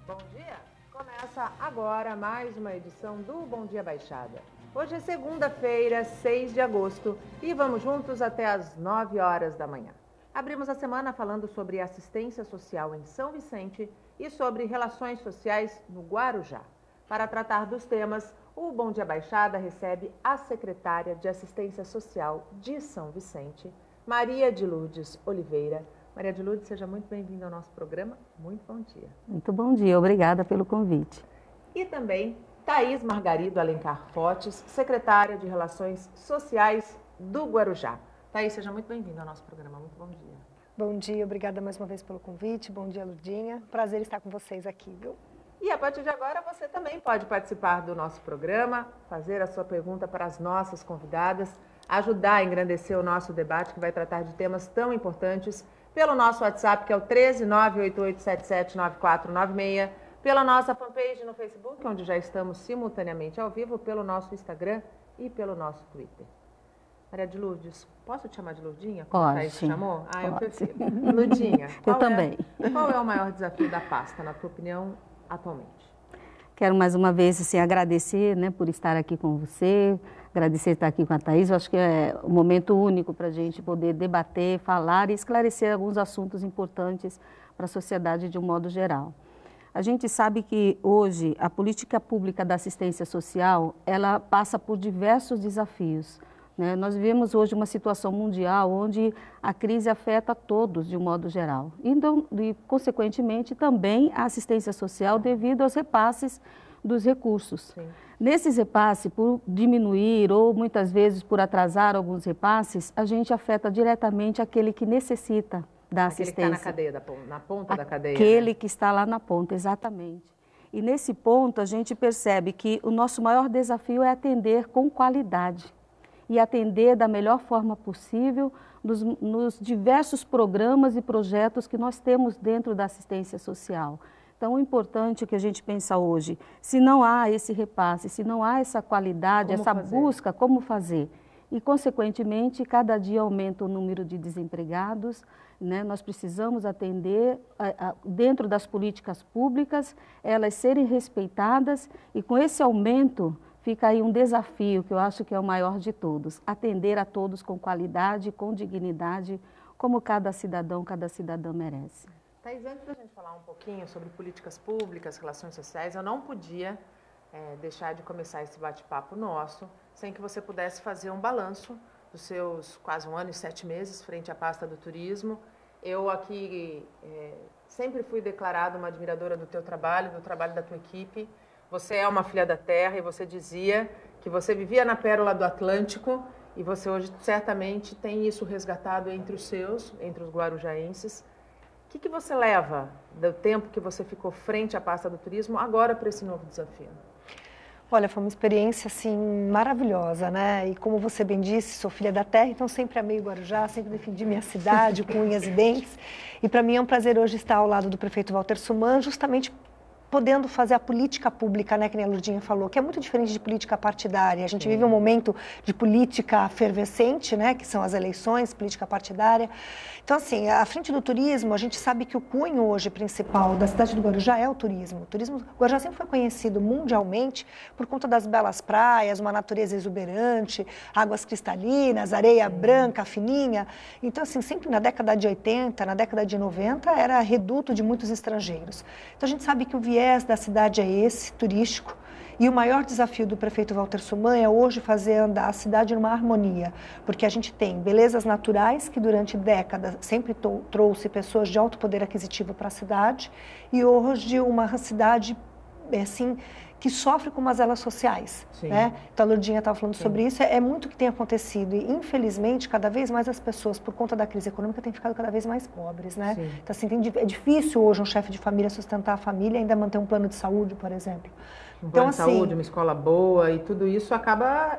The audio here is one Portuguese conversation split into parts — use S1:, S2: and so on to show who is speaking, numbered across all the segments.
S1: Bom dia! Começa agora mais uma edição do Bom Dia Baixada. Hoje é segunda-feira, 6 de agosto e vamos juntos até às 9 horas da manhã. Abrimos a semana falando sobre assistência social em São Vicente e sobre relações sociais no Guarujá. Para tratar dos temas, o Bom Dia Baixada recebe a secretária de Assistência Social de São Vicente, Maria de Lourdes Oliveira. Maria de Lourdes, seja muito bem-vinda ao nosso programa. Muito bom dia.
S2: Muito bom dia, obrigada pelo convite.
S1: E também Thaís Margarido Alencar Fortes, secretária de Relações Sociais do Guarujá. Thaís, seja muito bem-vinda ao nosso programa. Muito bom dia.
S3: Bom dia, obrigada mais uma vez pelo convite. Bom dia, Lurdinha. Prazer estar com vocês aqui, viu?
S1: E a partir de agora você também pode participar do nosso programa, fazer a sua pergunta para as nossas convidadas, ajudar a engrandecer o nosso debate que vai tratar de temas tão importantes pelo nosso WhatsApp, que é o 13988779496, pela nossa fanpage no Facebook, onde já estamos simultaneamente ao vivo, pelo nosso Instagram e pelo nosso Twitter. Maria de Lourdes, posso te chamar de Lourdinha? Como
S2: Pode.
S1: A Thaís te chamou?
S2: Pode.
S1: Eu prefiro. Lourdinha,
S2: Eu também.
S1: Qual é o maior desafio da pasta, na tua opinião, atualmente?
S2: Quero mais uma vez assim, agradecer, por estar aqui com você, agradecer estar aqui com a Thaís. Eu acho que é um momento único para a gente poder debater, falar e esclarecer alguns assuntos importantes para a sociedade de um modo geral. A gente sabe que hoje a política pública da assistência social, ela passa por diversos desafios. Nós vivemos hoje uma situação mundial onde a crise afeta todos de um modo geral. E, consequentemente, também a assistência social devido aos repasses dos recursos.
S1: Sim.
S2: Nesses repasses, por diminuir ou muitas vezes por atrasar alguns repasses, a gente afeta diretamente aquele que necessita da assistência.
S1: Aquele que está na cadeia, na ponta da cadeia.
S2: Aquele que está lá na ponta, exatamente. E nesse ponto a gente percebe que o nosso maior desafio é atender com qualidade e atender da melhor forma possível nos diversos programas e projetos que nós temos dentro da assistência social. Então, o importante é que a gente pensa hoje, se não há esse repasse, se não há essa qualidade, essa busca, como fazer? E, consequentemente, cada dia aumenta o número de desempregados, Nós precisamos atender, dentro das políticas públicas, elas serem respeitadas e, com esse aumento, fica aí um desafio que eu acho que é o maior de todos, atender a todos com qualidade, com dignidade, como cada cidadão, cada cidadã merece.
S1: Thaís, antes da gente falar um pouquinho sobre políticas públicas, relações sociais, eu não podia deixar de começar esse bate-papo nosso sem que você pudesse fazer um balanço dos seus quase 1 ano e 7 meses frente à pasta do turismo. Eu aqui sempre fui declarada uma admiradora do teu trabalho, do trabalho da tua equipe. Você é uma filha da terra e você dizia que você vivia na pérola do Atlântico e você hoje certamente tem isso resgatado entre os seus, entre os guarujaenses. O que você leva do tempo que você ficou frente à pasta do turismo agora para esse novo desafio?
S3: Olha, foi uma experiência, assim, maravilhosa, E como você bem disse, sou filha da terra, então sempre amei o Guarujá, sempre defendi minha cidade com unhas e dentes. E para mim é um prazer hoje estar ao lado do prefeito Walter Suman, justamente podendo fazer a política pública, que nem a Lurdinha falou, que é muito diferente de política partidária. A gente vive um momento de política fervescente, que são as eleições, política partidária. Então, assim, à frente do turismo, a gente sabe que o cunho hoje principal da cidade do Guarujá é o turismo. O Guarujá sempre foi conhecido mundialmente por conta das belas praias, uma natureza exuberante, águas cristalinas, areia branca, fininha. Então, assim, sempre na década de 80, na década de 90, era reduto de muitos estrangeiros. Então, a gente sabe que o viés da cidade é esse, turístico, e o maior desafio do prefeito Walter Suman é hoje fazer andar a cidade numa harmonia, porque a gente tem belezas naturais que durante décadas sempre trouxe pessoas de alto poder aquisitivo para a cidade, e hoje uma cidade, assim, que sofre com mazelas sociais, Então a Lurdinha estava falando sobre isso, é muito que tem acontecido e infelizmente cada vez mais as pessoas, por conta da crise econômica, têm ficado cada vez mais pobres, Então assim, é difícil hoje um chefe de família sustentar a família e ainda manter um plano de saúde, por exemplo.
S1: Um plano de saúde, uma escola boa e tudo isso acaba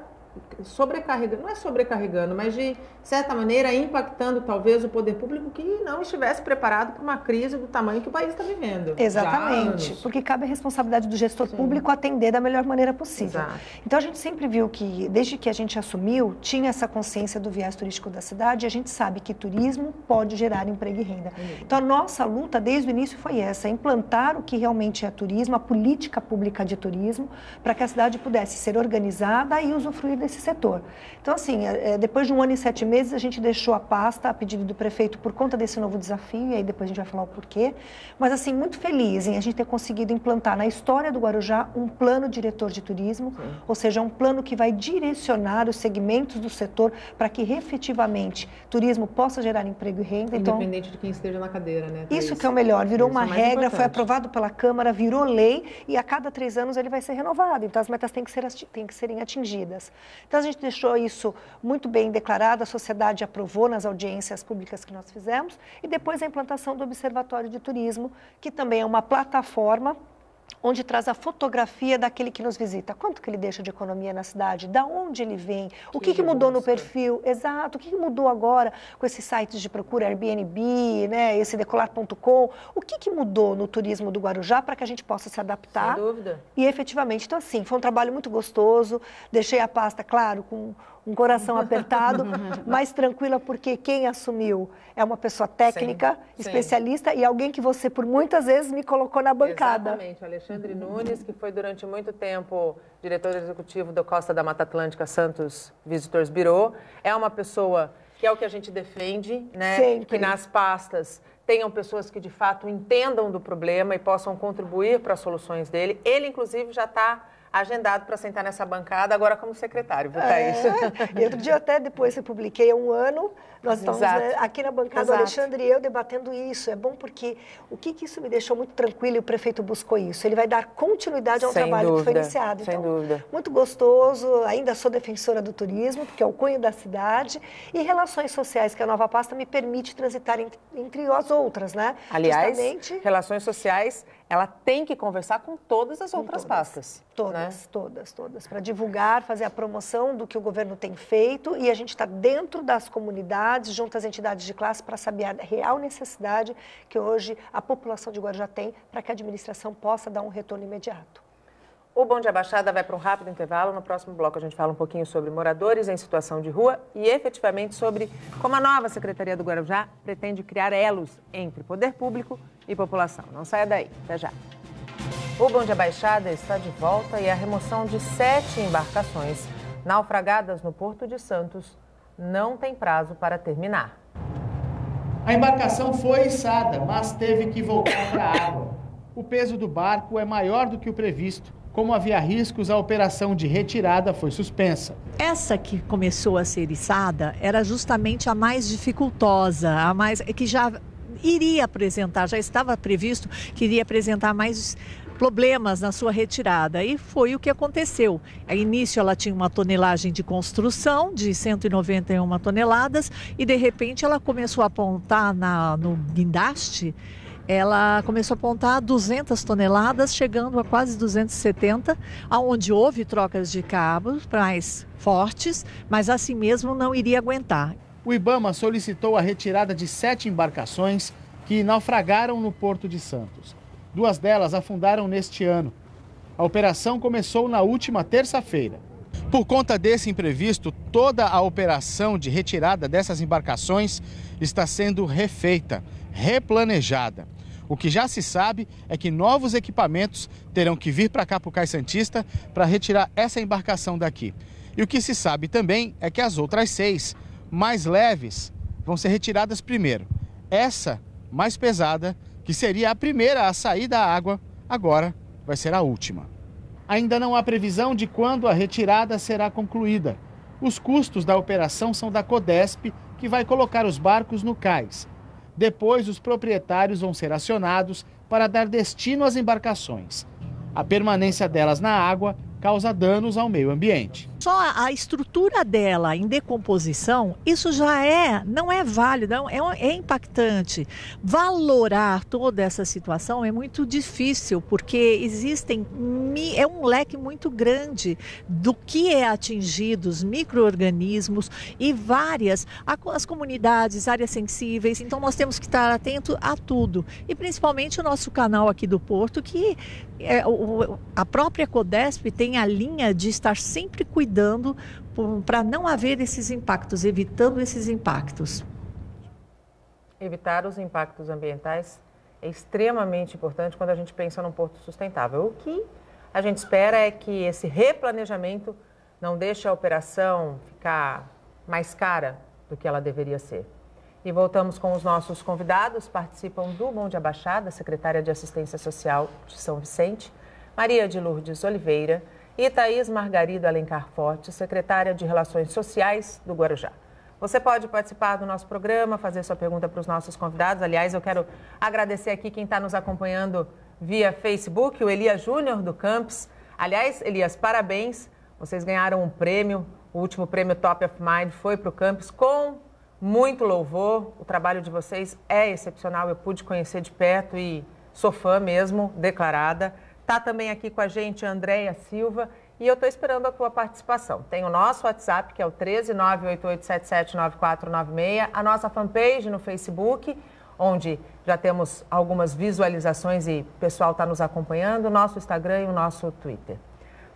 S1: sobrecarregando, não é sobrecarregando, mas de certa maneira impactando talvez o poder público que não estivesse preparado para uma crise do tamanho que o país está vivendo.
S3: Exatamente, porque cabe a responsabilidade do gestor público atender da melhor maneira possível.
S1: Exato.
S3: Então a gente sempre viu que, desde que a gente assumiu, tinha essa consciência do viés turístico da cidade e a gente sabe que turismo pode gerar emprego e renda. Então a nossa luta desde o início foi essa, implantar o que realmente é turismo, a política pública de turismo, para que a cidade pudesse ser organizada e usufruir desse setor. Então assim, depois de 1 ano e 7 meses, a gente deixou a pasta a pedido do prefeito por conta desse novo desafio, e aí depois a gente vai falar o porquê, mas assim, muito feliz em a gente ter conseguido implantar na história do Guarujá um plano diretor de turismo, ou seja, um plano que vai direcionar os segmentos do setor para que efetivamente turismo possa gerar emprego e renda.
S1: Independente de quem esteja na cadeira, né?
S3: Isso que é o melhor, virou uma regra, foi aprovado pela Câmara, virou lei e a cada 3 anos ele vai ser renovado, então as metas têm que serem atingidas. Então a gente deixou isso muito bem declarado, a sociedade aprovou nas audiências públicas que nós fizemos e depois a implantação do Observatório de Turismo, que também é uma plataforma onde traz a fotografia daquele que nos visita. Quanto que ele deixa de economia na cidade? Da onde ele vem? O que mudou no perfil? Exato. O que mudou agora com esses sites de procura Airbnb, né? Esse decolar.com? O que mudou no turismo do Guarujá para que a gente possa se adaptar?
S1: Sem dúvida.
S3: E efetivamente, então assim, foi um trabalho muito gostoso. Deixei a pasta, claro, com um coração apertado, mas tranquila, porque quem assumiu é uma pessoa técnica, especialista e alguém que você, por muitas vezes, me colocou na bancada.
S1: Exatamente. Alexandre Nunes, que foi durante muito tempo diretor executivo da Costa da Mata Atlântica Santos Visitors Bureau, é uma pessoa que é o que a gente defende, né?
S3: Sempre.
S1: Que nas pastas tenham pessoas que, de fato, entendam do problema e possam contribuir para as soluções dele. Ele, inclusive, já está agendado para sentar nessa bancada, agora como secretário, viu, Thaís?
S3: E outro dia, até depois eu publiquei, há 1 ano, nós estamos aqui na bancada, o Alexandre e eu, debatendo isso. É bom porque o que isso me deixou muito tranquilo e o prefeito buscou isso. Ele vai dar continuidade ao trabalho que foi iniciado.
S1: Sem dúvida.
S3: Muito gostoso, ainda sou defensora do turismo, porque é o cunho da cidade, e relações sociais, que a nova pasta me permite transitar entre as outras, né?
S1: Aliás, relações sociais, ela tem que conversar com todas as outras pastas.
S3: Todas. Para divulgar, fazer a promoção do que o governo tem feito e a gente está dentro das comunidades, junto às entidades de classe, para saber a real necessidade que hoje a população de Guarujá tem para que a administração possa dar um retorno imediato.
S1: O Bom Dia Baixada vai para um rápido intervalo. No próximo bloco a gente fala um pouquinho sobre moradores em situação de rua e efetivamente sobre como a nova Secretaria do Guarujá pretende criar elos entre poder público e população. Não saia daí, até já. O Bom Dia Baixada está de volta e a remoção de 7 embarcações naufragadas no Porto de Santos não tem prazo para terminar.
S4: A embarcação foi içada, mas teve que voltar para a água. O peso do barco é maior do que o previsto. Como havia riscos, a operação de retirada foi suspensa.
S5: Essa que começou a ser içada era justamente a mais dificultosa, a mais que já iria apresentar, já estava previsto que iria apresentar mais problemas na sua retirada, e foi o que aconteceu. A início ela tinha uma tonelagem de construção de 191 toneladas e de repente ela começou a apontar no guindaste, ela começou a apontar 200 toneladas, chegando a quase 270, onde houve trocas de cabos mais fortes, mas assim mesmo não iria aguentar.
S4: O IBAMA solicitou a retirada de 7 embarcações que naufragaram no Porto de Santos. 2 delas afundaram neste ano. A operação começou na última terça-feira. Por conta desse imprevisto, toda a operação de retirada dessas embarcações está sendo refeita, replanejada. O que já se sabe é que novos equipamentos terão que vir para cá, para o Cais Santista, para retirar essa embarcação daqui. E o que se sabe também é que as outras 6, mais leves, vão ser retiradas primeiro. Essa, mais pesada, que seria a primeira a sair da água, agora vai ser a última. Ainda não há previsão de quando a retirada será concluída. Os custos da operação são da Codesp, que vai colocar os barcos no cais. Depois, os proprietários vão ser acionados para dar destino às embarcações. A permanência delas na água causa danos ao meio ambiente.
S5: só a estrutura dela em decomposição, isso já não é válido, é impactante. Valorar toda essa situação é muito difícil, porque é um leque muito grande do que é atingido, os micro-organismos e as comunidades, áreas sensíveis. Então nós temos que estar atento a tudo. E principalmente o nosso canal aqui do Porto, que a própria Codesp tem a linha de estar sempre cuidando para não haver esses impactos, evitando esses impactos.
S1: Evitar os impactos ambientais é extremamente importante quando a gente pensa num porto sustentável. O que a gente espera é que esse replanejamento não deixe a operação ficar mais cara do que ela deveria ser. E voltamos com os nossos convidados. Participam do Monte Abaixada, secretária de Assistência Social de São Vicente, Maria de Lourdes Oliveira, e Thaís Margarido Alencar Forte, secretária de Relações Sociais do Guarujá. Você pode participar do nosso programa, fazer sua pergunta para os nossos convidados. Aliás, eu quero agradecer aqui quem está nos acompanhando via Facebook, o Elias Júnior do Campus. Aliás, Elias, parabéns. Vocês ganharam um prêmio. O último prêmio Top of Mind foi para o Campus com muito louvor. O trabalho de vocês é excepcional. Eu pude conhecer de perto e sou fã mesmo, declarada. Está também aqui com a gente a Andréia Silva e eu estou esperando a tua participação. Tem o nosso WhatsApp, que é o 13988779496, a nossa fanpage no Facebook, onde já temos algumas visualizações e o pessoal está nos acompanhando, o nosso Instagram e o nosso Twitter.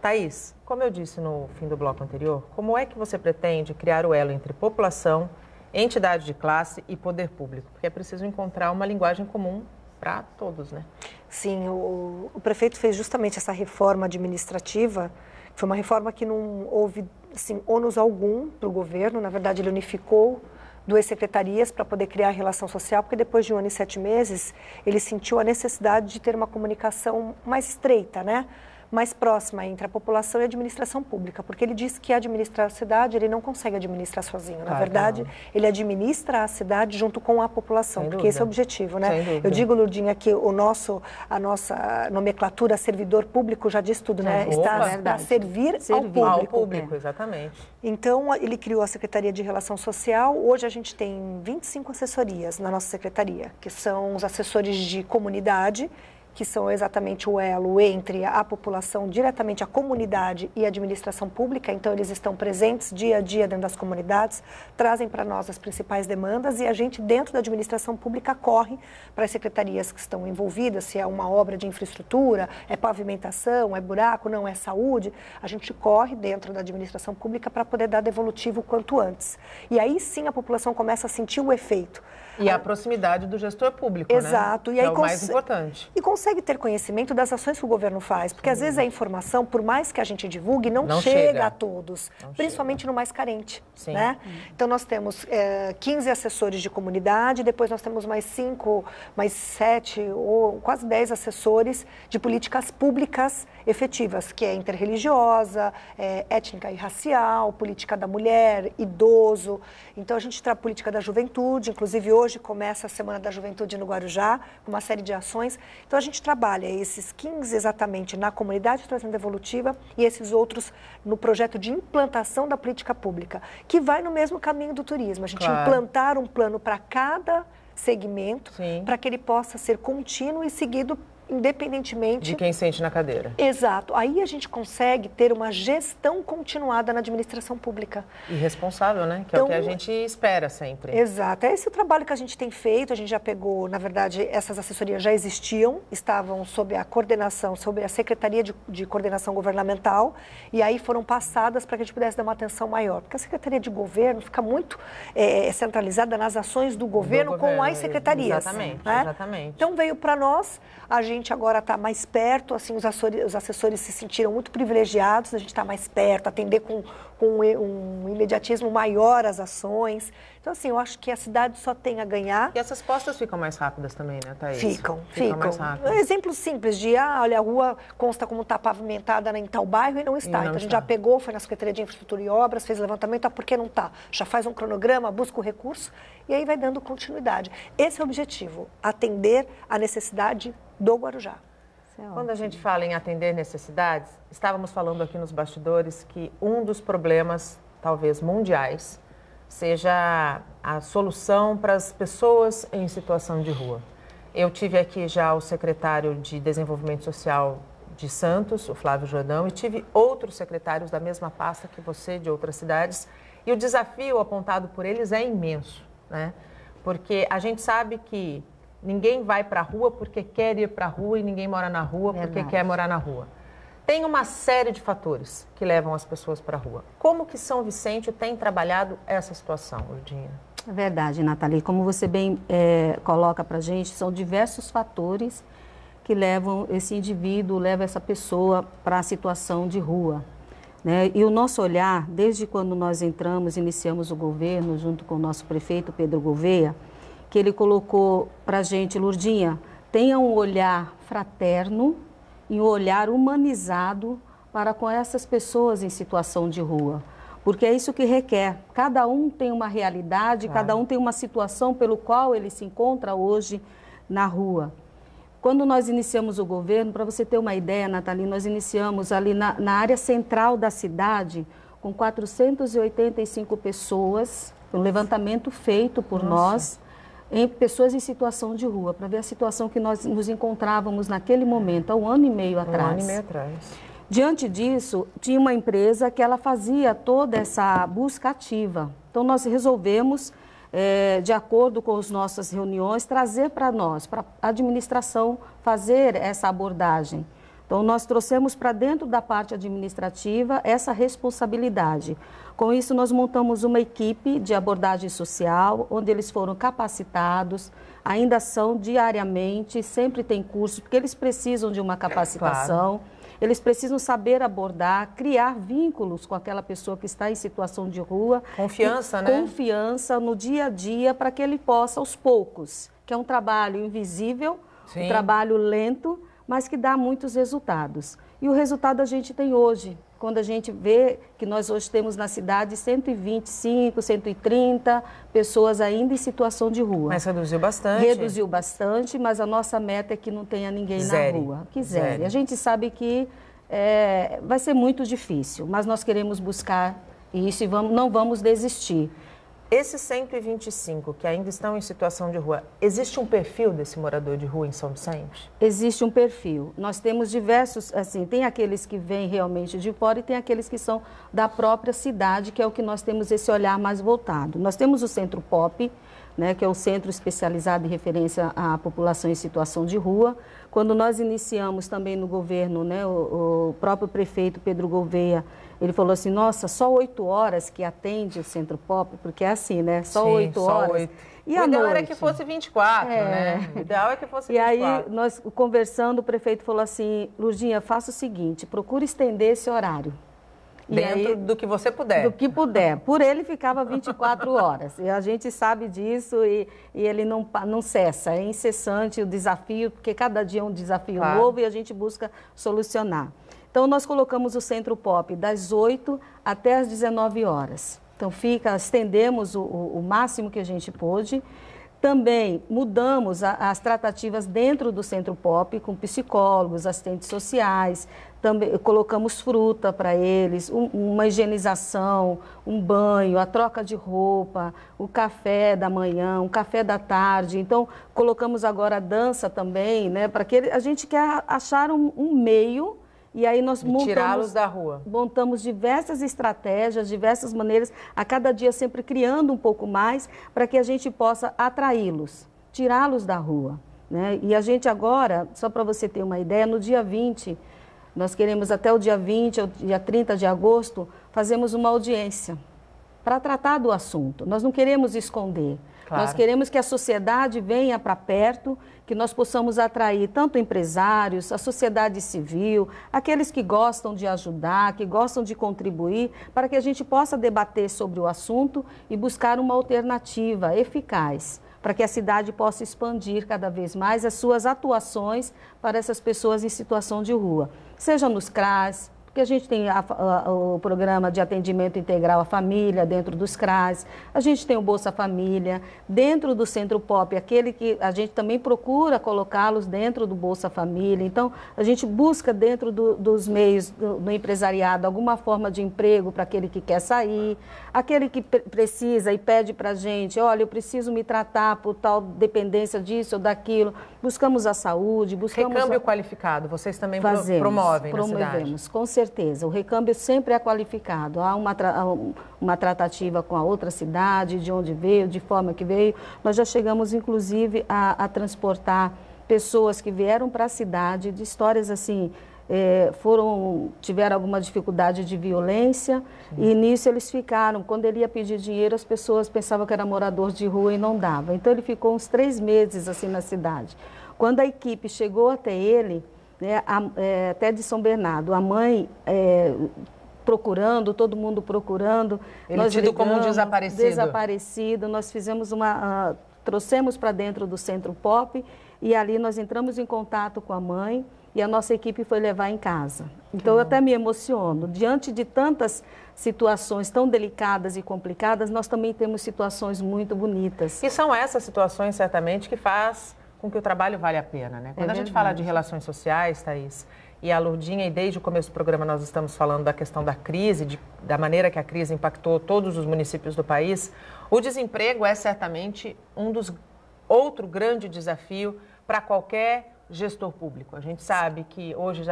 S1: Thaís, como eu disse no fim do bloco anterior, como é que você pretende criar o elo entre população, entidade de classe e poder público? Porque é preciso encontrar uma linguagem comum para todos, né?
S3: Sim, o prefeito fez justamente essa reforma administrativa, foi uma reforma que não houve assim, ônus algum para o governo, na verdade ele unificou 2 secretarias para poder criar a relação social, porque depois de 1 ano e 7 meses, ele sentiu a necessidade de ter uma comunicação mais estreita, né? Mais próxima entre a população e a administração pública, porque ele diz que administrar a cidade ele não consegue administrar sozinho. Na verdade, ele administra a cidade junto com a população, porque esse é o objetivo, né? Eu digo, Lourdinha, que a nossa nomenclatura servidor público já diz tudo, né? Está para servir ao público.
S1: Ao público, exatamente.
S3: Então, ele criou a Secretaria de Relação Social. Hoje a gente tem 25 assessorias na nossa secretaria, que são os assessores de comunidade, que são exatamente o elo entre a população, diretamente a comunidade e a administração pública. Então, eles estão presentes dia a dia dentro das comunidades, trazem para nós as principais demandas e a gente, dentro da administração pública, corre para as secretarias que estão envolvidas, se é uma obra de infraestrutura, é pavimentação, é buraco, não é saúde. A gente corre dentro da administração pública para poder dar devolutivo o quanto antes. E aí, sim, a população começa a sentir o efeito.
S1: E a proximidade do gestor público,
S3: exato.
S1: Né?
S3: E aí
S1: é o mais importante.
S3: E consegue ter conhecimento das ações que o governo faz, porque às vezes a informação, por mais que a gente divulgue, não chega a todos, principalmente no mais carente.
S1: Sim.
S3: Né? Então nós temos 15 assessores de comunidade, depois nós temos mais 7 ou quase 10 assessores de políticas públicas efetivas, que é interreligiosa, étnica e racial, política da mulher, idoso. Então a gente traz a política da juventude, inclusive hoje começa a Semana da Juventude no Guarujá, com uma série de ações. Então a gente trabalha esses 15 exatamente na comunidade trazendo evolutiva e esses outros no projeto de implantação da política pública, que vai no mesmo caminho do turismo. A gente implantar um plano para cada segmento, para que ele possa ser contínuo e seguido independentemente
S1: de quem sente na cadeira.
S3: Exato. Aí a gente consegue ter uma gestão continuada na administração pública.
S1: E responsável, né? Que então, é o que a gente espera sempre.
S3: Exato. É esse o trabalho que a gente tem feito. A gente já pegou, na verdade, essas assessorias já existiam, estavam sob a coordenação, sob a Secretaria de Coordenação Governamental, e aí foram passadas para que a gente pudesse dar uma atenção maior. Porque a Secretaria de Governo fica muito centralizada nas ações do governo com as secretarias.
S1: Exatamente,
S3: né?
S1: Exatamente.
S3: Então veio para nós, a gente agora está mais perto, assim, os assessores se sentiram muito privilegiados, a gente está mais perto, atender com um imediatismo maior as ações. Então, assim, eu acho que a cidade só tem a ganhar.
S1: E essas postas ficam mais rápidas também, né, Thaís?
S3: Ficam.
S1: Mais rápidas.
S3: Exemplo simples de, olha, a rua consta como está pavimentada em tal bairro e não está. Então, a gente já pegou, foi na Secretaria de Infraestrutura e Obras, fez levantamento, por que não está? Já faz um cronograma, busca o recurso e aí vai dando continuidade. Esse é o objetivo, atender a necessidade do Guarujá.
S1: Quando a gente fala em atender necessidades, estávamos falando aqui nos bastidores que um dos problemas, talvez mundiais, seja a solução para as pessoas em situação de rua. Eu tive aqui já o secretário de Desenvolvimento Social de Santos, o Flávio Jordão, e tive outros secretários da mesma pasta que você, de outras cidades, e o desafio apontado por eles é imenso, né? Porque a gente sabe que ninguém vai para a rua porque quer ir para a rua e ninguém mora na rua porque quer morar na rua. Tem uma série de fatores que levam as pessoas para a rua. Como que São Vicente tem trabalhado essa situação, Lourdinha?
S2: É verdade, Nathalie. Como você bem coloca para a gente, são diversos fatores que levam esse indivíduo, levam essa pessoa para a situação de rua, né? E o nosso olhar, desde quando nós iniciamos o governo, junto com o nosso prefeito Pedro Gouveia, que ele colocou para a gente, Lourdinha, tenha um olhar fraterno e um olhar humanizado para com essas pessoas em situação de rua. Porque é isso que requer. Cada um tem uma realidade, cada um tem uma situação pelo qual ele se encontra hoje na rua. Quando nós iniciamos o governo, para você ter uma ideia, Nathalie, nós iniciamos ali na área central da cidade com 485 pessoas, um levantamento feito por nós, em pessoas em situação de rua, para ver a situação que nós nos encontrávamos naquele momento, há 1 ano e meio atrás.
S1: 1 ano e meio atrás.
S2: Diante disso, tinha uma empresa que ela fazia toda essa busca ativa. Então, nós resolvemos, de acordo com as nossas reuniões, trazer para nós, para a administração, fazer essa abordagem. Então, nós trouxemos para dentro da parte administrativa essa responsabilidade. Com isso, nós montamos uma equipe de abordagem social, onde eles foram capacitados, ainda são diariamente, sempre tem curso, porque eles precisam de uma capacitação. Claro. Eles precisam saber abordar, criar vínculos com aquela pessoa que está em situação de rua.
S1: Confiança, né?
S2: Confiança no dia a dia, para que ele possa, aos poucos, que é um trabalho invisível, um trabalho lento, mas que dá muitos resultados. E o resultado a gente tem hoje, quando a gente vê que nós hoje temos na cidade 125, 130 pessoas ainda em situação de rua.
S1: Mas reduziu bastante.
S2: Reduziu bastante, mas a nossa meta é que não tenha ninguém na rua. Que zere. A gente sabe que vai ser muito difícil, mas nós queremos buscar isso e não vamos desistir.
S1: Esses 125 que ainda estão em situação de rua, existe um perfil desse morador de rua em São Vicente?
S2: Existe um perfil. Nós temos diversos, assim, tem aqueles que vêm realmente de fora e tem aqueles que são da própria cidade, que é o que nós temos esse olhar mais voltado. Nós temos o Centro POP, né, que é o Centro Especializado em Referência à População em Situação de Rua. Quando nós iniciamos também no governo, né, o próprio prefeito Pedro Gouveia, ele falou assim, nossa, só 8 horas que atende o Centro POP, porque é assim, né? Só 8 horas. 8.
S1: E o ideal era que fosse 24, né? O ideal é que fosse 24.
S2: E aí, nós conversando, o prefeito falou assim, Lourdinha, faça o seguinte, procure estender esse horário.
S1: Dentro do que você puder.
S2: Do que puder. Por ele ficava 24 horas. E a gente sabe disso e ele não cessa. É incessante o desafio, porque cada dia é um desafio novo e a gente busca solucionar. Então, nós colocamos o Centro POP das 8 até as 19 horas. Então, estendemos o máximo que a gente pôde. Também mudamos as tratativas dentro do Centro POP com psicólogos, assistentes sociais. Também colocamos fruta para eles, uma higienização, um banho, a troca de roupa, o café da manhã, um café da tarde. Então, colocamos agora a dança também, né? Para que a gente quer achar um meio. E aí nós
S1: tirá-los da rua.
S2: Montamos diversas estratégias, diversas maneiras, a cada dia sempre criando um pouco mais, para que a gente possa atraí-los, tirá-los da rua, né? E a gente agora, só para você ter uma ideia, no dia 20, nós queremos até o dia 20, ao dia 30 de agosto, fazemos uma audiência para tratar do assunto. Nós não queremos esconder. Claro. Nós queremos que a sociedade venha para perto, que nós possamos atrair tanto empresários, a sociedade civil, aqueles que gostam de ajudar, que gostam de contribuir, para que a gente possa debater sobre o assunto e buscar uma alternativa eficaz, para que a cidade possa expandir cada vez mais as suas atuações para essas pessoas em situação de rua. Seja nos CRAS, porque a gente tem o programa de atendimento integral à família dentro dos CRAS, a gente tem o Bolsa Família, dentro do Centro Pop, aquele que a gente também procura colocá-los dentro do Bolsa Família. Então, a gente busca dentro dos meios do empresariado alguma forma de emprego para aquele que quer sair, aquele que precisa e pede para a gente, olha, eu preciso me tratar por tal dependência disso ou daquilo. Buscamos a saúde, buscamos...
S1: Recâmbio qualificado, vocês também promovem na cidade?
S2: Com certeza. O recâmbio sempre é qualificado. Há uma tratativa com a outra cidade, de onde veio, de forma que veio. Nós já chegamos, inclusive, a transportar pessoas que vieram para a cidade, de histórias assim, tiveram alguma dificuldade de violência. Sim. E nisso eles ficaram. Quando ele ia pedir dinheiro, as pessoas pensavam que era morador de rua e não dava. Então ele ficou uns 3 meses assim na cidade. Quando a equipe chegou até ele, né, até de São Bernardo, a mãe procurando, todo mundo procurando.
S1: Ele tido como um desaparecido.
S2: Desaparecido. Nós fizemos trouxemos para dentro do Centro Pop e ali nós entramos em contato com a mãe e a nossa equipe foi levar em casa. Então eu até me emociono. Diante de tantas situações tão delicadas e complicadas, nós também temos situações muito bonitas.
S1: E são essas situações, certamente, que faz com que o trabalho vale a pena, né? Quando a gente fala de relações sociais, Thaís, e a Lourdinha, e desde o começo do programa nós estamos falando da questão da crise, da maneira que a crise impactou todos os municípios do país, o desemprego é certamente outro grande desafio para qualquer gestor público. A gente sabe que hoje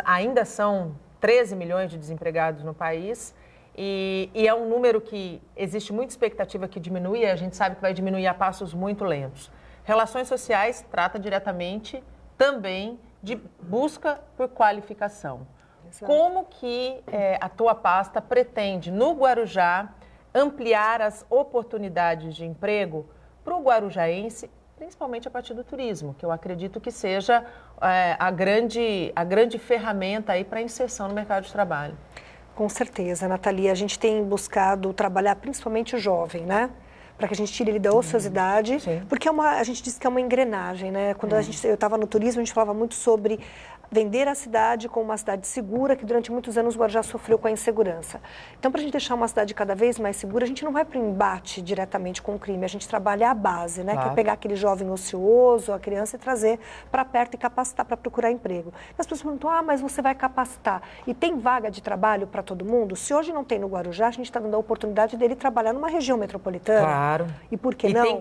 S1: ainda são 13 milhões de desempregados no país e é um número que existe muita expectativa que diminui e a gente sabe que vai diminuir a passos muito lentos. Relações sociais trata diretamente também de busca por qualificação. Exato. Como que a tua pasta pretende, no Guarujá, ampliar as oportunidades de emprego para o guarujaense, principalmente a partir do turismo, que eu acredito que seja a grande ferramenta aí para a inserção no mercado de trabalho?
S3: Com certeza, Nathalie. A gente tem buscado trabalhar principalmente o jovem, né? Para que a gente tire ele da ociosidade, porque a gente diz que é uma engrenagem, né? Quando eu estava no turismo, a gente falava muito sobre vender a cidade como uma cidade segura, que durante muitos anos o Guarujá sofreu com a insegurança. Então, para a gente deixar uma cidade cada vez mais segura, a gente não vai para o embate diretamente com o crime, a gente trabalha a base, né? Claro. Que é pegar aquele jovem ocioso, a criança, e trazer para perto e capacitar para procurar emprego. E as pessoas perguntam, mas você vai capacitar? E tem vaga de trabalho para todo mundo? Se hoje não tem no Guarujá, a gente está dando a oportunidade dele trabalhar numa região metropolitana.
S1: Claro.
S3: E por que não?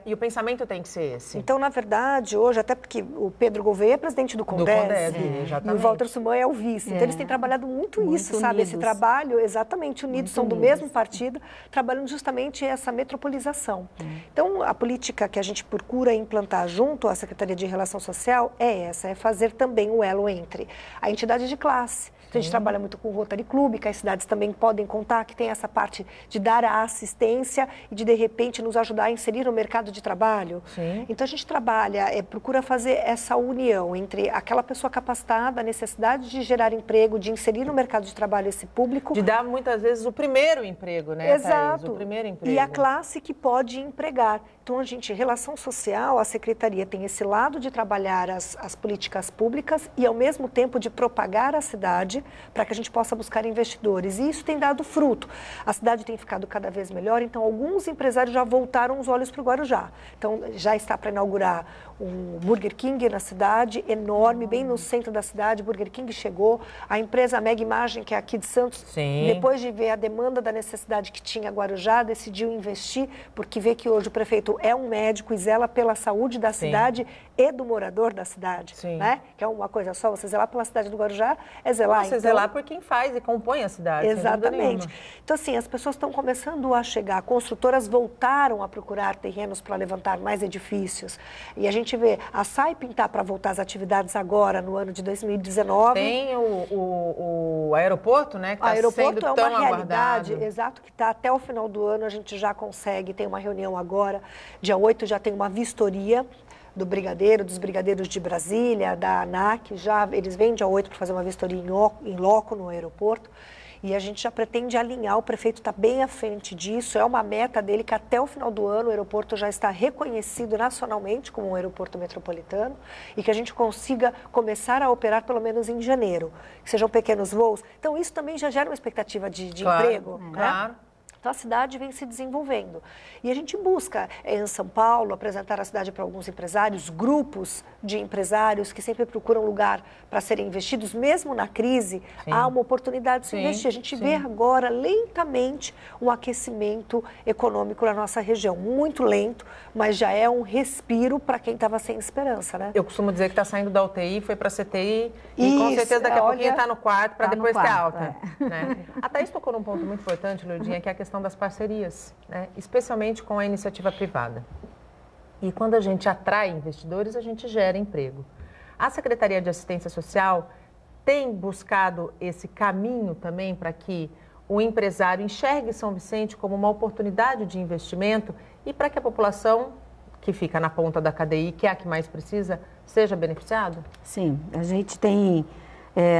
S1: E o pensamento tem que ser esse.
S3: Então, na verdade, hoje, até porque o Pedro Gouveia é presidente do Condés, e o Walter Suman é o vice. Então, eles têm trabalhado muito isso, sabe?
S2: Unidos.
S3: Esse trabalho, exatamente, unidos, são do mesmo partido, trabalhando justamente essa metropolização. Então, a política que a gente procura implantar junto à Secretaria de Relação Social é fazer também o elo entre a entidade de classe. Então, a gente trabalha muito com o Rotary Club, que as cidades também podem contar, que tem essa parte de dar a assistência e de repente, nos ajudar a inserir no mercado de trabalho.
S1: Sim.
S3: Então, a gente trabalha, procura fazer essa união entre aquela pessoa capacitada, a necessidade de gerar emprego, de inserir no mercado de trabalho esse público.
S1: De dar, muitas vezes, o primeiro emprego, né,
S3: Exato.
S1: Thaís? O primeiro emprego.
S3: E a classe que pode empregar. Então, relação social, a Secretaria tem esse lado de trabalhar as políticas públicas e, ao mesmo tempo, de propagar a cidade para que a gente possa buscar investidores. E isso tem dado fruto. A cidade tem ficado cada vez melhor, então alguns empresários já voltaram os olhos para o Guarujá. Então, já está para inaugurar um Burger King na cidade, enorme, bem no centro da cidade. Burger King chegou. A empresa Mega Imagem, que é aqui de Santos, depois de ver a demanda da necessidade que tinha Guarujá, decidiu investir, porque vê que hoje o prefeito é um médico e zela pela saúde da cidade e do morador da cidade, né? Que é uma coisa só, você zelar pela cidade do Guarujá é zelar.
S1: Você zelar por quem faz e compõe a cidade.
S3: Exatamente. Então, assim, as pessoas estão começando a chegar, construtoras voltaram a procurar terrenos para levantar mais edifícios. E a gente vê a Saipem está para voltar às atividades agora, no ano de 2019.
S1: Tem o aeroporto, né? Que
S3: está sendo tão aguardado. O aeroporto é uma realidade, exato, que está até o final do ano, a gente já consegue, tem uma reunião agora, dia 8 já tem uma vistoria do Brigadeiro, dos Brigadeiros de Brasília, da ANAC, eles vêm dia 8 para fazer uma vistoria em loco no aeroporto. e a gente já pretende alinhar, o prefeito está bem à frente disso, é uma meta dele que até o final do ano o aeroporto já está reconhecido nacionalmente como um aeroporto metropolitano e que a gente consiga começar a operar pelo menos em janeiro, que sejam pequenos voos. Então isso também já gera uma expectativa de emprego, né?
S1: Claro.
S3: Então, a cidade vem se desenvolvendo. E a gente busca, em São Paulo, apresentar a cidade para alguns empresários, grupos de empresários que sempre procuram lugar para serem investidos, mesmo na crise, há uma oportunidade de se investir. A gente vê agora, lentamente, um aquecimento econômico na nossa região. Muito lento, mas já é um respiro para quem estava sem esperança, né?
S1: Eu costumo dizer que está saindo da UTI, foi para a CTI e com certeza daqui a pouquinho está no quarto para depois ter alta. Né? A Thaís tocou num ponto muito importante, Lourdinha, que é a questão das parcerias, né? Especialmente com a iniciativa privada. E quando a gente atrai investidores, a gente gera emprego. A Secretaria de Assistência Social tem buscado esse caminho também para que o empresário enxergue São Vicente como uma oportunidade de investimento e para que a população que fica na ponta da cadeia, que é a que mais precisa, seja beneficiado?
S2: Sim, a gente tem,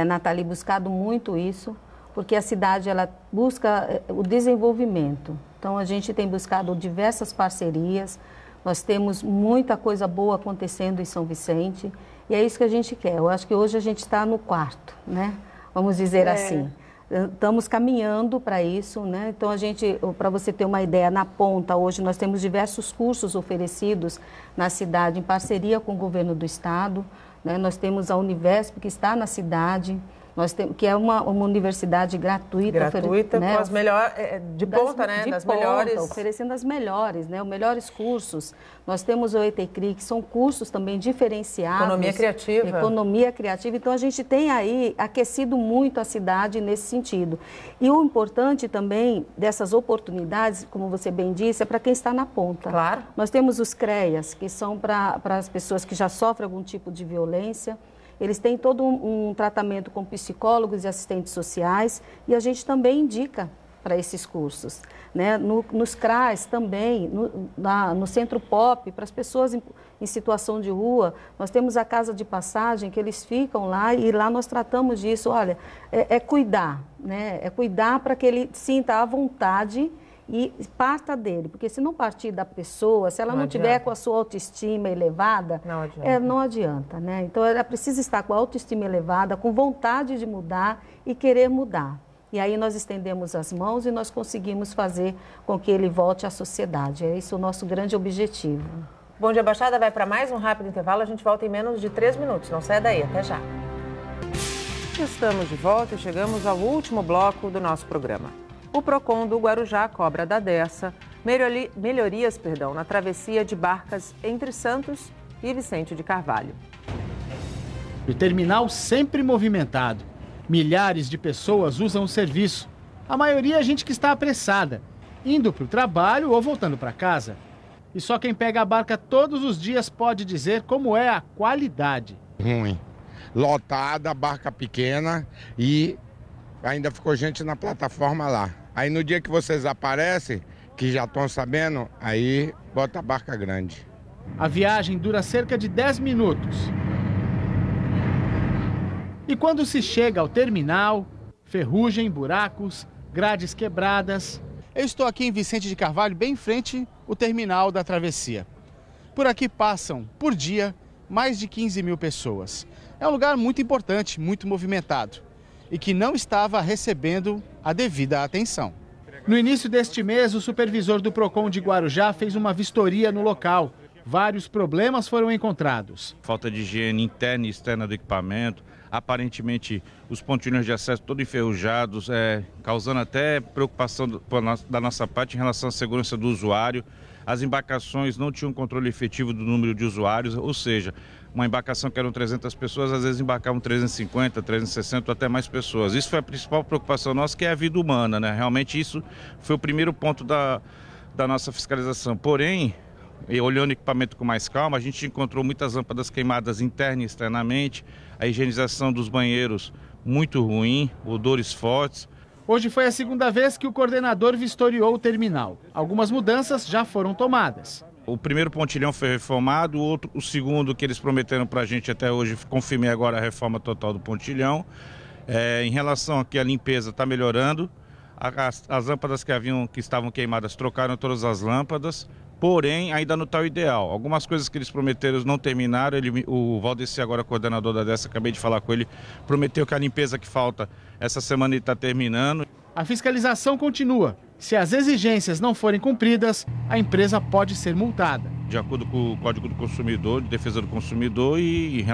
S2: Nathalie, buscado muito isso, porque a cidade ela busca o desenvolvimento. Então, a gente tem buscado diversas parcerias, nós temos muita coisa boa acontecendo em São Vicente e é isso que a gente quer. Eu acho que hoje a gente está no quarto, né? Vamos dizer assim. Estamos caminhando para isso, né? Então, para você ter uma ideia, na ponta, hoje nós temos diversos cursos oferecidos na cidade em parceria com o governo do estado, né? Nós temos a Univesp, que está na cidade, que é uma universidade gratuita,
S1: né? Com as melhores, de ponta, né? Das melhores.
S2: Oferecendo as melhores, né? Os melhores cursos. Nós temos o ETCRI, que são cursos também diferenciados.
S1: Economia criativa.
S2: Economia criativa. Então, a gente tem aí aquecido muito a cidade nesse sentido. E o importante também dessas oportunidades, como você bem disse, é para quem está na ponta.
S1: Claro.
S2: Nós temos os CREAS, que são para as pessoas que já sofrem algum tipo de violência. Eles têm todo um tratamento com psicólogos e assistentes sociais e a gente também indica para esses cursos. Né? Nos CRAs também, no Centro Pop, para as pessoas em situação de rua, nós temos a casa de passagem que eles ficam lá e lá nós tratamos disso. Olha, é cuidar, né? É cuidar para que ele sinta à vontade e parta dele, porque se não partir da pessoa, se ela não tiver com a sua autoestima elevada, não adianta, né? Então, ela precisa estar com a autoestima elevada, com vontade de mudar e querer mudar. E aí nós estendemos as mãos e nós conseguimos fazer com que ele volte à sociedade. É esse o nosso grande objetivo.
S1: Bom Dia Baixada vai para mais um rápido intervalo, a gente volta em menos de 3 minutos. Não saia daí, até já. Estamos de volta e chegamos ao último bloco do nosso programa. O PROCON do Guarujá cobra da Dersa melhorias na travessia de barcas entre Santos e Vicente de Carvalho.
S4: O terminal sempre movimentado. Milhares de pessoas usam o serviço. A maioria é gente que está apressada, indo para o trabalho ou voltando para casa. E só quem pega a barca todos os dias pode dizer como é a qualidade.
S6: Ruim. Lotada, barca pequena e ainda ficou gente na plataforma lá. Aí no dia que vocês aparecem, que já estão sabendo, aí bota a barca grande.
S4: A viagem dura cerca de 10 minutos. E quando se chega ao terminal, ferrugem, buracos, grades quebradas. Eu estou aqui em Vicente de Carvalho, bem em frente ao terminal da travessia. Por aqui passam, por dia, mais de 15 mil pessoas. É um lugar muito importante, muito movimentado e que não estava recebendo a devida atenção. No início deste mês, o supervisor do PROCON de Guarujá fez uma vistoria no local. Vários problemas foram encontrados.
S7: Falta de higiene interna e externa do equipamento, aparentemente os pontilhões de acesso todos enferrujados, causando até preocupação da nossa parte em relação à segurança do usuário. As embarcações não tinham controle efetivo do número de usuários, ou seja, uma embarcação que eram 300 pessoas, às vezes embarcavam 350, 360 ou até mais pessoas. Isso foi a principal preocupação nossa, que é a vida humana, né? Realmente isso foi o primeiro ponto da nossa fiscalização. Porém, olhando o equipamento com mais calma, a gente encontrou muitas lâmpadas queimadas interna e externamente, a higienização dos banheiros muito ruim, odores fortes.
S4: Hoje foi a segunda vez que o coordenador vistoriou o terminal. Algumas mudanças já foram tomadas.
S7: O primeiro pontilhão foi reformado, o segundo que eles prometeram para a gente até hoje, confirmei agora a reforma total do pontilhão. Em relação aqui à limpeza, está melhorando. As lâmpadas que estavam queimadas, trocaram todas as lâmpadas, porém ainda não está o ideal. Algumas coisas que eles prometeram não terminaram. O Valdeci, agora coordenador da DESA, acabei de falar com ele, prometeu que a limpeza que falta essa semana ele está terminando.
S4: A fiscalização continua. Se as exigências não forem cumpridas, a empresa pode ser multada.
S7: De acordo com o Código do Consumidor, de Defesa do Consumidor, e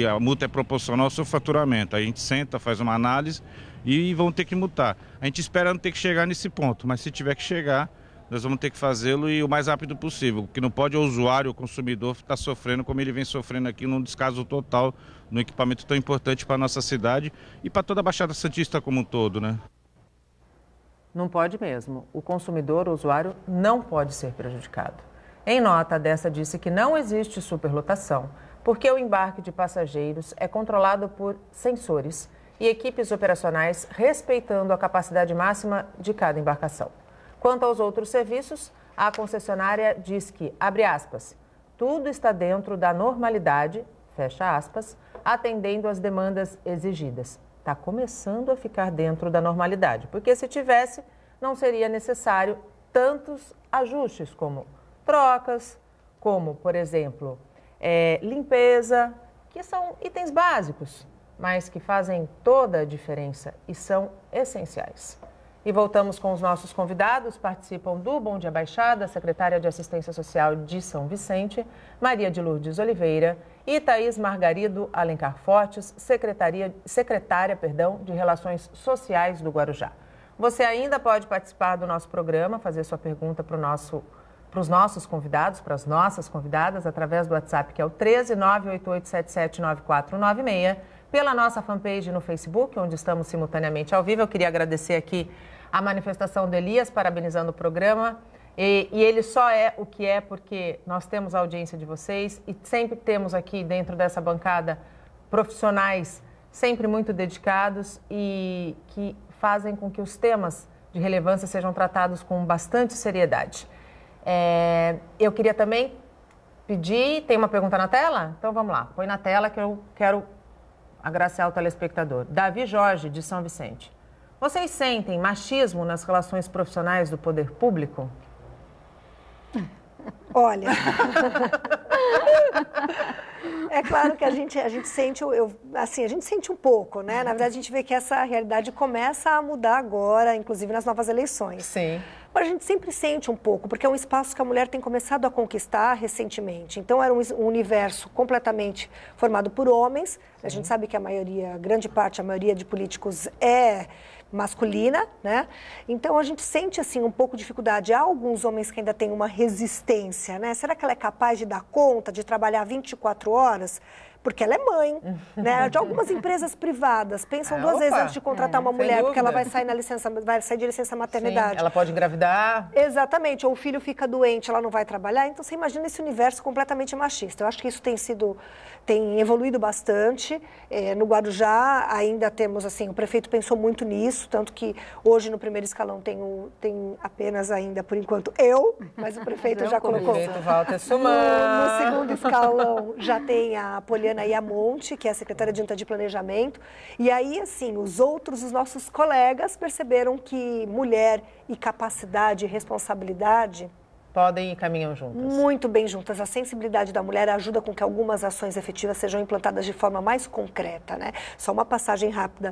S7: a multa é proporcional ao seu faturamento. A gente senta, faz uma análise e vão ter que multar. A gente espera não ter que chegar nesse ponto, mas se tiver que chegar, nós vamos ter que fazê-lo e o mais rápido possível. O que não pode é o usuário, o consumidor, estar sofrendo como ele vem sofrendo aqui num descaso total no equipamento tão importante para a nossa cidade e para toda a Baixada Santista como um todo, né?
S1: Não pode mesmo. O consumidor, o usuário, não pode ser prejudicado. Em nota, a DESA disse que não existe superlotação, porque o embarque de passageiros é controlado por sensores e equipes operacionais respeitando a capacidade máxima de cada embarcação. Quanto aos outros serviços, a concessionária diz que, abre aspas, tudo está dentro da normalidade, fecha aspas, atendendo às demandas exigidas. Está começando a ficar dentro da normalidade, porque se tivesse, não seria necessário tantos ajustes como trocas, como, por exemplo, limpeza, que são itens básicos, mas que fazem toda a diferença e são essenciais. E voltamos com os nossos convidados, participam do Bom Dia Baixada, a secretária de Assistência Social de São Vicente, Maria de Lourdes Oliveira, e Thaís Margarido Alencar Fortes, secretária de Relações Sociais do Guarujá. Você ainda pode participar do nosso programa, fazer sua pergunta para os nossos convidados, para as nossas convidadas, através do WhatsApp, que é o 13988779496, pela nossa fanpage no Facebook, onde estamos simultaneamente ao vivo. Eu queria agradecer aqui a manifestação do Elias, parabenizando o programa. E ele só é o que é porque nós temos a audiência de vocês e sempre temos aqui dentro dessa bancada profissionais sempre muito dedicados e que fazem com que os temas de relevância sejam tratados com bastante seriedade. Eu queria também pedir... Tem uma pergunta na tela? Então vamos lá, põe na tela que eu quero agraciar o telespectador. Davi Jorge, de São Vicente. Vocês sentem machismo nas relações profissionais do poder público?
S3: Olha, é claro que a gente sente, a gente sente um pouco, né? Na verdade, a gente vê que essa realidade começa a mudar agora, inclusive nas novas eleições.
S1: Sim.
S3: Mas a gente sempre sente um pouco, porque é um espaço que a mulher tem começado a conquistar recentemente. Então, era um universo completamente formado por homens. Sim. A gente sabe que a maioria de políticos é masculina, né? Então a gente sente assim um pouco de dificuldade. Há alguns homens que ainda têm uma resistência, né? Será que ela é capaz de dar conta de trabalhar 24 horas? Porque ela é mãe, né? De algumas empresas privadas pensam duas vezes antes de contratar uma mulher, porque ela vai sair de licença maternidade.
S1: Sim, ela pode engravidar.
S3: Exatamente, ou o filho fica doente, ela não vai trabalhar. Então você imagina esse universo completamente machista. Eu acho que isso tem evoluído bastante. No Guarujá ainda temos, assim, o prefeito pensou muito nisso, tanto que hoje no primeiro escalão tem apenas ainda, por enquanto, mas o prefeito já colocou.
S1: O prefeito Walter Suman.
S3: No segundo escalão já tem a Poliana Iamonte, que é a secretária de Junta de Planejamento. E aí, assim, os nossos colegas perceberam que mulher e capacidade e responsabilidade
S1: podem e caminham juntas.
S3: Muito bem juntas. A sensibilidade da mulher ajuda com que algumas ações efetivas sejam implantadas de forma mais concreta, né? Só uma passagem rápida.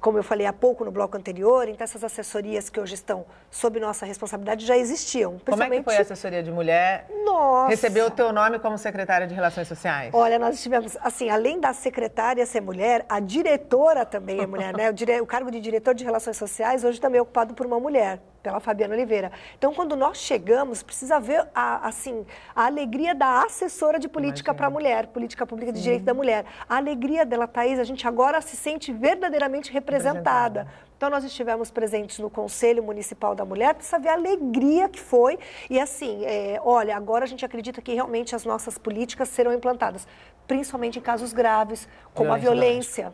S3: Como eu falei há pouco no bloco anterior, então essas assessorias que hoje estão sob nossa responsabilidade já existiam.
S1: Como é que foi a assessoria de mulher?
S3: Nossa!
S1: Recebeu o teu nome como secretária de Relações Sociais?
S3: Olha, nós tivemos, assim, além da secretária ser mulher, a diretora também é mulher, né? O cargo de diretor de Relações Sociais hoje também é ocupado por uma mulher, pela Fabiana Oliveira. Então, quando nós chegamos, precisa ver a alegria da assessora de política para a mulher, política pública de direito da mulher. A alegria dela, Thaís, a gente agora se sente verdadeiramente representada. Então, nós estivemos presentes no Conselho Municipal da Mulher, precisa ver a alegria que foi. E assim, olha, agora a gente acredita que realmente as nossas políticas serão implantadas, principalmente em casos graves, como a violência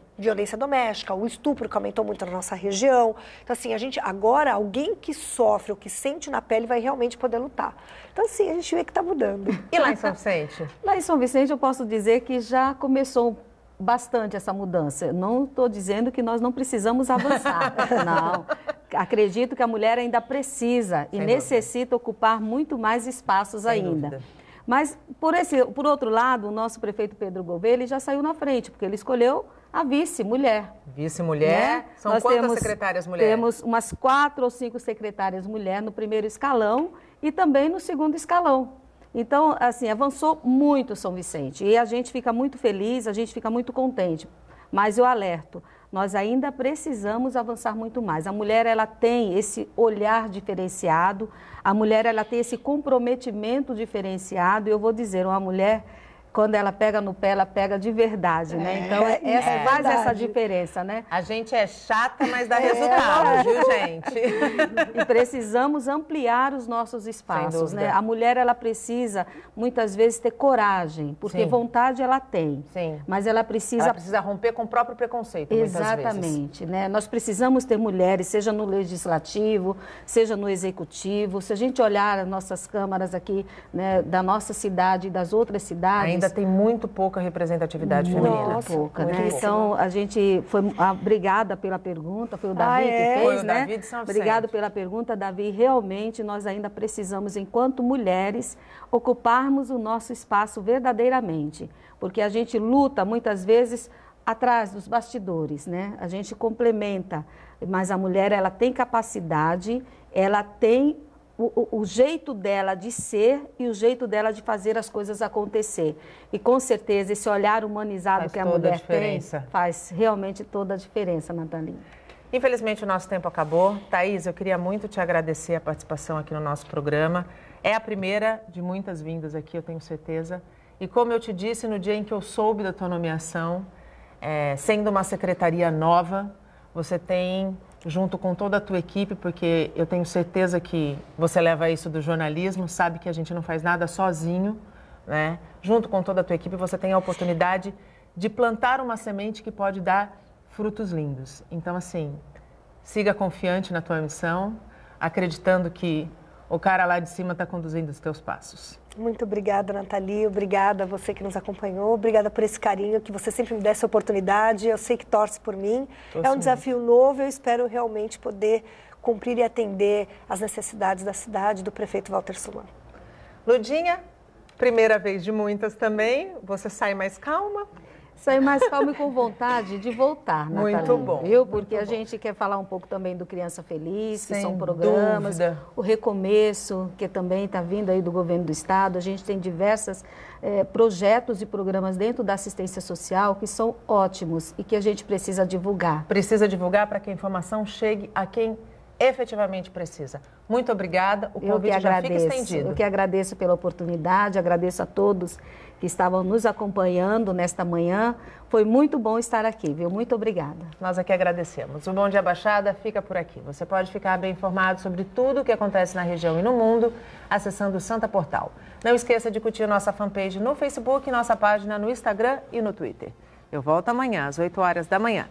S3: doméstica, o estupro, que aumentou muito na nossa região. Então, assim, agora, alguém que sofre ou que sente na pele vai realmente poder lutar. Então, assim, a gente vê que está mudando.
S1: E lá em São Vicente?
S2: Lá em São Vicente, eu posso dizer que já começou bastante essa mudança. Não estou dizendo que nós não precisamos avançar, não. Acredito que a mulher ainda precisa e necessita ocupar muito mais espaços ainda. Mas, por outro lado, o nosso prefeito Pedro Gouveia, ele já saiu na frente, porque ele escolheu a vice-mulher.
S1: Vice-mulher? Né? São quantas secretárias mulheres?
S2: Temos umas 4 ou 5 secretárias mulheres no primeiro escalão e também no segundo escalão. Então, assim, avançou muito São Vicente e a gente fica muito feliz, a gente fica muito contente. Mas eu alerto, nós ainda precisamos avançar muito mais. A mulher, ela tem esse olhar diferenciado, a mulher, ela tem esse comprometimento diferenciado. E eu vou dizer, uma mulher, quando ela pega no pé, ela pega de verdade, né? Então, faz essa diferença, né?
S1: A gente é chata, mas dá resultado, viu, gente?
S2: E precisamos ampliar os nossos espaços, né? A mulher, ela precisa, muitas vezes, ter coragem, porque vontade ela tem.
S1: Sim.
S2: Mas ela precisa...
S1: Ela precisa romper com o próprio preconceito, muitas vezes.
S2: Exatamente, né? Nós precisamos ter mulheres, seja no legislativo, seja no executivo. Se a gente olhar as nossas câmaras aqui, né, da nossa cidade e das outras cidades...
S1: Ainda tem muito pouca representatividade feminina.
S2: Muito pouca, né? Então, a gente foi obrigada pela pergunta, foi o Davi que fez,
S1: foi o
S2: né?
S1: Davi de São Vicente.
S2: Obrigado pela pergunta, Davi. Realmente, nós ainda precisamos, enquanto mulheres, ocuparmos o nosso espaço verdadeiramente, porque a gente luta, muitas vezes, atrás dos bastidores, né? A gente complementa, mas a mulher, ela tem capacidade, ela tem o jeito dela de ser e o jeito dela de fazer as coisas acontecer. E com certeza esse olhar humanizado que a mulher tem faz realmente toda a diferença, Nathalie.
S1: Infelizmente o nosso tempo acabou. Thaís, eu queria muito te agradecer a participação aqui no nosso programa. É a primeira de muitas vindas aqui, eu tenho certeza. E como eu te disse, no dia em que eu soube da tua nomeação, sendo uma secretaria nova, você tem... junto com toda a tua equipe, porque eu tenho certeza que você leva isso do jornalismo, sabe que a gente não faz nada sozinho, né? Junto com toda a tua equipe, você tem a oportunidade de plantar uma semente que pode dar frutos lindos. Então, assim, siga confiante na tua missão, acreditando que o cara lá de cima está conduzindo os teus passos.
S3: Muito obrigada, Nathalie. Obrigada a você que nos acompanhou. Obrigada por esse carinho, que você sempre me dê essa oportunidade. Eu sei que torce por mim. É um desafio novo. Eu espero realmente poder cumprir e atender as necessidades da cidade, do prefeito Walter Solano.
S1: Ludinha, primeira vez de muitas também. Você sai mais calma?
S2: Sair mais calma e com vontade de voltar, Nathalie.
S1: Muito bom.
S2: Viu? Porque a gente quer falar um pouco também do Criança Feliz, que são programas,
S1: dúvida.
S2: O Recomeço, que também está vindo aí do governo do estado. A gente tem diversos projetos e programas dentro da assistência social que são ótimos e que a gente precisa divulgar.
S1: Precisa divulgar para que a informação chegue a quem efetivamente precisa. Muito obrigada. O convite já fica estendido.
S2: Eu que agradeço pela oportunidade, agradeço a todos que estavam nos acompanhando nesta manhã. Foi muito bom estar aqui, viu? Muito obrigada.
S1: Nós aqui agradecemos. O Bom Dia Baixada fica por aqui. Você pode ficar bem informado sobre tudo o que acontece na região e no mundo acessando o Santa Portal. Não esqueça de curtir nossa fanpage no Facebook, nossa página no Instagram e no Twitter. Eu volto amanhã às 8 horas da manhã.